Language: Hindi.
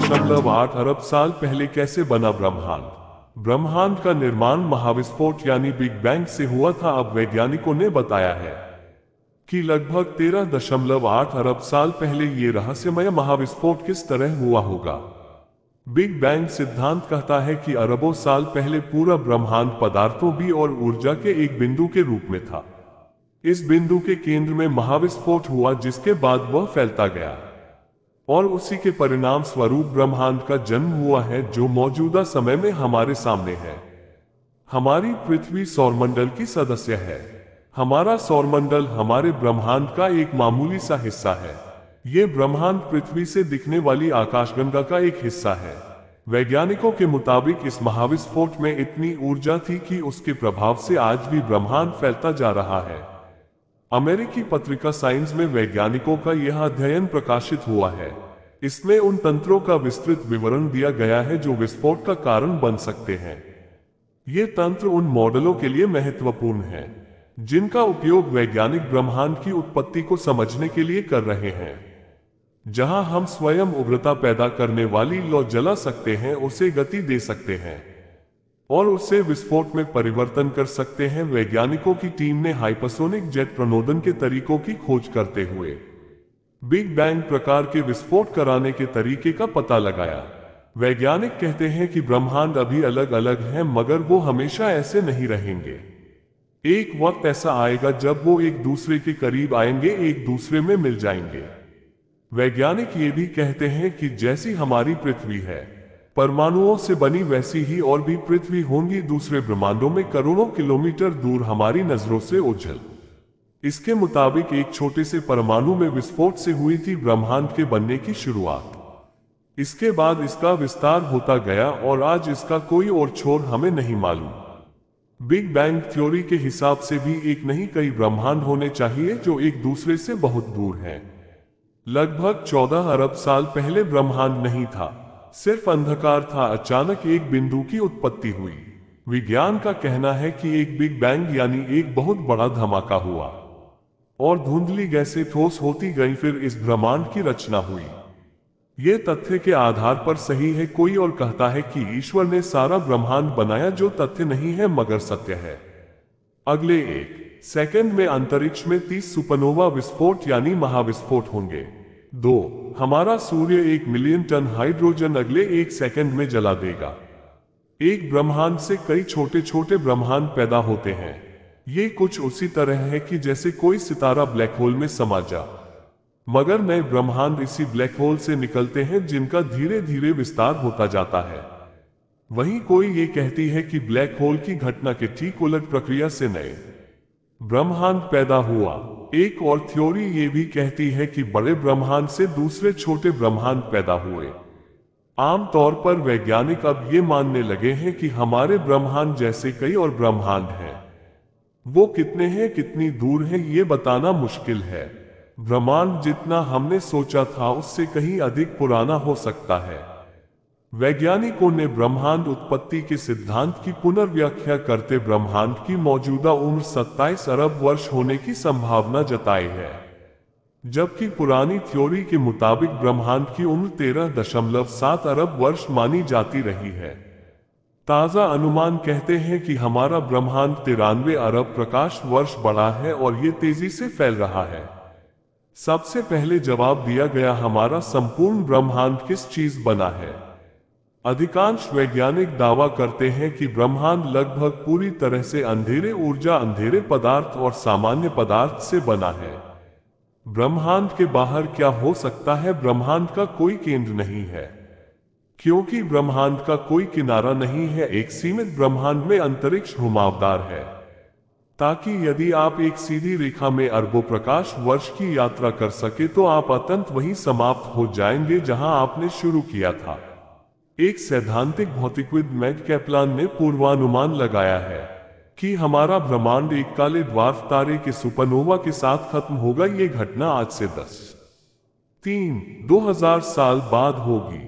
13.8 अरब साल पहले कैसे बना ब्रह्मांड? ब्रह्मांड का निर्माण महाविस्फोट यानी बिग बैंग से हुआ था। अब वैज्ञानिकों ने बताया है कि लगभग 13.8 अरब साल पहले ये रहस्यमय महाविस्फोट किस तरह हुआ होगा। बिग बैंग सिद्धांत कहता है कि अरबों साल पहले पूरा ब्रह्मांड पदार्थों भी और ऊर्जा के एक बिंदु के रूप में था। इस बिंदु के केंद्र में महाविस्फोट हुआ, जिसके बाद वह फैलता गया और उसी के परिणाम स्वरूप ब्रह्मांड का जन्म हुआ है, जो मौजूदा समय में हमारे सामने है। हमारी पृथ्वी सौरमंडल की सदस्य है। हमारा सौरमंडल हमारे ब्रह्मांड का एक मामूली सा हिस्सा है। ये ब्रह्मांड पृथ्वी से दिखने वाली आकाशगंगा का एक हिस्सा है। वैज्ञानिकों के मुताबिक इस महाविस्फोट में इतनी ऊर्जा थी कि उसके प्रभाव से आज भी ब्रह्मांड फैलता जा रहा है। अमेरिकी पत्रिका साइंस में वैज्ञानिकों का यह अध्ययन प्रकाशित हुआ है। इसमें उन तंत्रों का विस्तृत विवरण दिया गया है जो विस्फोट का कारण बन सकते हैं। ये तंत्र उन मॉडलों के लिए महत्वपूर्ण हैं जिनका उपयोग वैज्ञानिक ब्रह्मांड की उत्पत्ति को समझने के लिए कर रहे हैं। जहां हम स्वयं उग्रता पैदा करने वाली लौ जला सकते हैं, उसे गति दे सकते हैं और उसे विस्फोट में परिवर्तन कर सकते हैं। वैज्ञानिकों की टीम ने हाइपरसोनिक जेट प्रणोदन के तरीकों की खोज करते हुए बिग बैंग प्रकार के विस्फोट कराने के तरीके का पता लगाया। वैज्ञानिक कहते हैं कि ब्रह्मांड अभी अलग अलग है, मगर वो हमेशा ऐसे नहीं रहेंगे। एक वक्त ऐसा आएगा जब वो एक दूसरे के करीब आएंगे, एक दूसरे में मिल जाएंगे। वैज्ञानिक ये भी कहते हैं कि जैसी हमारी पृथ्वी है परमाणुओं से बनी, वैसी ही और भी पृथ्वी होंगी दूसरे ब्रह्मांडों में, करोड़ों किलोमीटर दूर, हमारी नजरों से ओझल। इसके मुताबिक एक छोटे से परमाणु में विस्फोट से हुई थी ब्रह्मांड के बनने की शुरुआत। इसके बाद इसका विस्तार होता गया और आज इसका कोई और छोर हमें नहीं मालूम। बिग बैंग थ्योरी के हिसाब से भी एक नहीं कई ब्रह्मांड होने चाहिए जो एक दूसरे से बहुत दूर हैं। लगभग 14 अरब साल पहले ब्रह्मांड नहीं था, सिर्फ अंधकार था। अचानक एक बिंदु की उत्पत्ति हुई। विज्ञान का कहना है कि एक बिग बैंग यानी एक बहुत बड़ा धमाका हुआ और धुंधली गैसें ठोस होती गईं, फिर इस ब्रह्मांड की रचना हुई। ये तथ्य के आधार पर सही है। कोई और कहता है कि ईश्वर ने सारा ब्रह्मांड बनाया, जो तथ्य नहीं है मगर सत्य है। अगले 1 सेकंड में अंतरिक्ष में 30 सुपरनोवा विस्फोट यानी महाविस्फोट होंगे। 2 हमारा सूर्य 1 मिलियन टन हाइड्रोजन अगले 1 सेकंड में जला देगा। एक ब्रह्मांड से कई छोटे छोटे ब्रह्मांड पैदा होते हैं। ये कुछ उसी तरह है कि जैसे कोई सितारा ब्लैक होल में समा जा, मगर नए ब्रह्मांड इसी ब्लैक होल से निकलते हैं जिनका धीरे धीरे विस्तार होता जाता है। वहीं कोई ये कहती है कि ब्लैक होल की घटना के ठीक उलट प्रक्रिया से नए ब्रह्मांड पैदा हुआ। एक और थ्योरी ये भी कहती है कि बड़े ब्रह्मांड से दूसरे छोटे ब्रह्मांड पैदा हुए। आमतौर पर वैज्ञानिक अब ये मानने लगे हैं कि हमारे ब्रह्मांड जैसे कई और ब्रह्मांड हैं। वो कितने हैं, कितनी दूर हैं, ये बताना मुश्किल है। ब्रह्मांड जितना हमने सोचा था उससे कहीं अधिक पुराना हो सकता है। वैज्ञानिकों ने ब्रह्मांड उत्पत्ति के सिद्धांत की पुनर्व्याख्या करते ब्रह्मांड की मौजूदा उम्र 27 अरब वर्ष होने की संभावना जताई है, जबकि पुरानी थ्योरी के मुताबिक ब्रह्मांड की उम्र 13.7 अरब वर्ष मानी जाती रही है। ताजा अनुमान कहते हैं कि हमारा ब्रह्मांड 93 अरब प्रकाश वर्ष बड़ा है और ये तेजी से फैल रहा है। सबसे पहले जवाब दिया गया, हमारा संपूर्ण ब्रह्मांड किस चीज बना है। अधिकांश वैज्ञानिक दावा करते हैं कि ब्रह्मांड लगभग पूरी तरह से अंधेरे ऊर्जा, अंधेरे पदार्थ और सामान्य पदार्थ से बना है। ब्रह्मांड के बाहर क्या हो सकता है? ब्रह्मांड का कोई केंद्र नहीं है, क्योंकि ब्रह्मांड का कोई किनारा नहीं है। एक सीमित ब्रह्मांड में अंतरिक्ष घुमावदार है, ताकि यदि आप एक सीधी रेखा में अरबों प्रकाश वर्ष की यात्रा कर सके तो आप अत्यंत वहीं समाप्त हो जाएंगे जहां आपने शुरू किया था। एक सैद्धांतिक भौतिकविद मैट कैपलान ने पूर्वानुमान लगाया है कि हमारा ब्रह्मांड एक काले ड्वार्फ तारे के सुपरनोवा के साथ खत्म होगा। ये घटना आज से 10,000 साल बाद होगी।